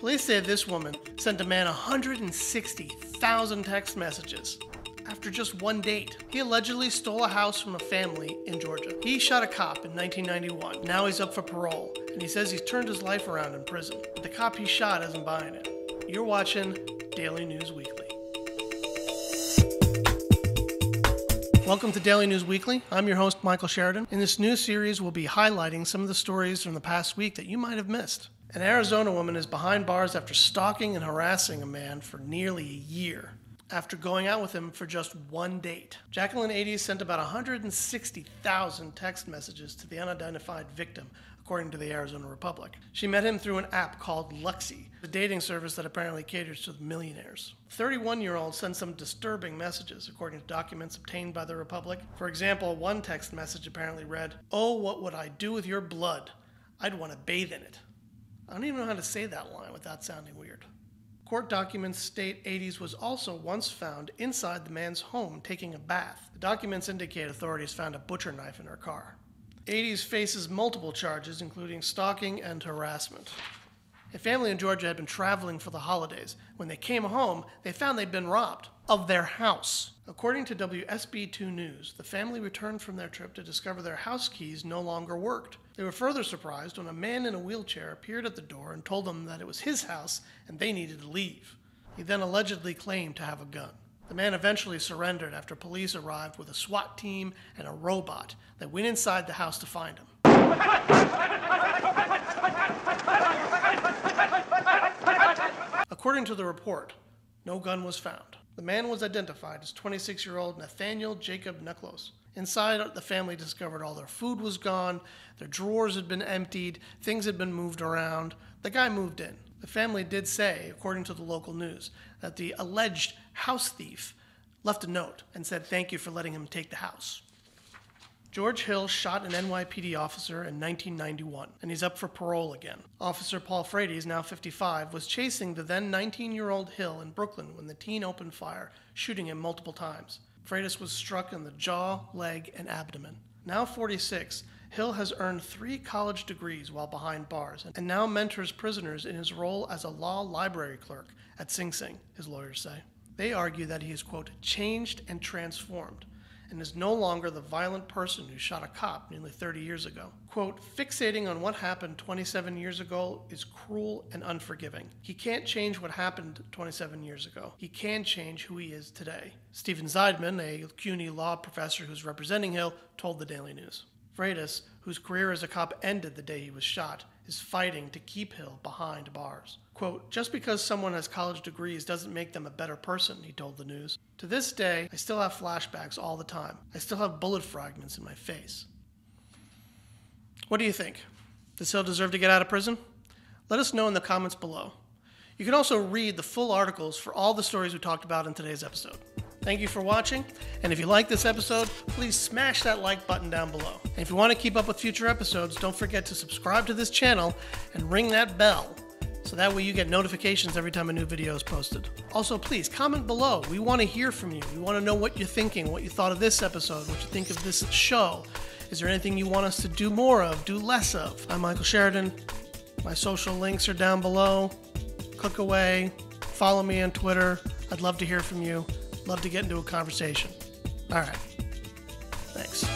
Police say this woman sent a man 160,000 text messages after just one date. He allegedly stole a house from a family in Georgia. He shot a cop in 1991. Now he's up for parole, and he says he's turned his life around in prison. But the cop he shot isn't buying it. You're watching Daily News Weekly. Welcome to Daily News Weekly. I'm your host, Michael Sheridan. In this new series, we'll be highlighting some of the stories from the past week that you might have missed. An Arizona woman is behind bars after stalking and harassing a man for nearly a year, after going out with him for just one date. Jacqueline 80 sent about 160,000 text messages to the unidentified victim, according to the Arizona Republic. She met him through an app called Luxy, the dating service that apparently caters to the millionaires. The 31-year-old sent some disturbing messages, according to documents obtained by the Republic. For example, one text message apparently read, "Oh, what would I do with your blood? I'd want to bathe in it." I don't even know how to say that line without sounding weird. Court documents state 80s was also once found inside the man's home taking a bath. The documents indicate authorities found a butcher knife in her car. 80s faces multiple charges, including stalking and harassment. A family in Georgia had been traveling for the holidays. When they came home, they found they'd been robbed of their house. According to WSB2 News, the family returned from their trip to discover their house keys no longer worked. They were further surprised when a man in a wheelchair appeared at the door and told them that it was his house and they needed to leave. He then allegedly claimed to have a gun. The man eventually surrendered after police arrived with a SWAT team and a robot that went inside the house to find him. According to the report, no gun was found. The man was identified as 26-year-old Nathaniel Jacob Nuclos. Inside, the family discovered all their food was gone, their drawers had been emptied, things had been moved around. The guy moved in. The family did say, according to the local news, that the alleged house thief left a note and said thank you for letting him take the house. George Hill shot an NYPD officer in 1991, and he's up for parole again. Officer Paul Frades, now 55, was chasing the then 19-year-old Hill in Brooklyn when the teen opened fire, shooting him multiple times. Frades was struck in the jaw, leg, and abdomen. Now 46, Hill has earned 3 college degrees while behind bars, and now mentors prisoners in his role as a law library clerk at Sing Sing, his lawyers say. They argue that he is, quote, changed and transformed, and is no longer the violent person who shot a cop nearly 30 years ago. Quote, fixating on what happened 27 years ago is cruel and unforgiving. He can't change what happened 27 years ago. He can change who he is today. Stephen Zeidman, a CUNY law professor who's representing Hill, told the Daily News. Frades, whose career as a cop ended the day he was shot, is fighting to keep Hill behind bars. Quote, just because someone has college degrees doesn't make them a better person, he told the news. To this day, I still have flashbacks all the time. I still have bullet fragments in my face. What do you think? Does Hill deserve to get out of prison? Let us know in the comments below. You can also read the full articles for all the stories we talked about in today's episode. Thank you for watching, and if you like this episode, please smash that like button down below. And if you want to keep up with future episodes, don't forget to subscribe to this channel and ring that bell, so that way you get notifications every time a new video is posted. Also, please comment below. We want to hear from you. We want to know what you're thinking, what you thought of this episode, what you think of this show. Is there anything you want us to do more of, do less of? I'm Michael Sheridan. My social links are down below. Click away. Follow me on Twitter. I'd love to hear from you. Love to get into a conversation. All right. Thanks.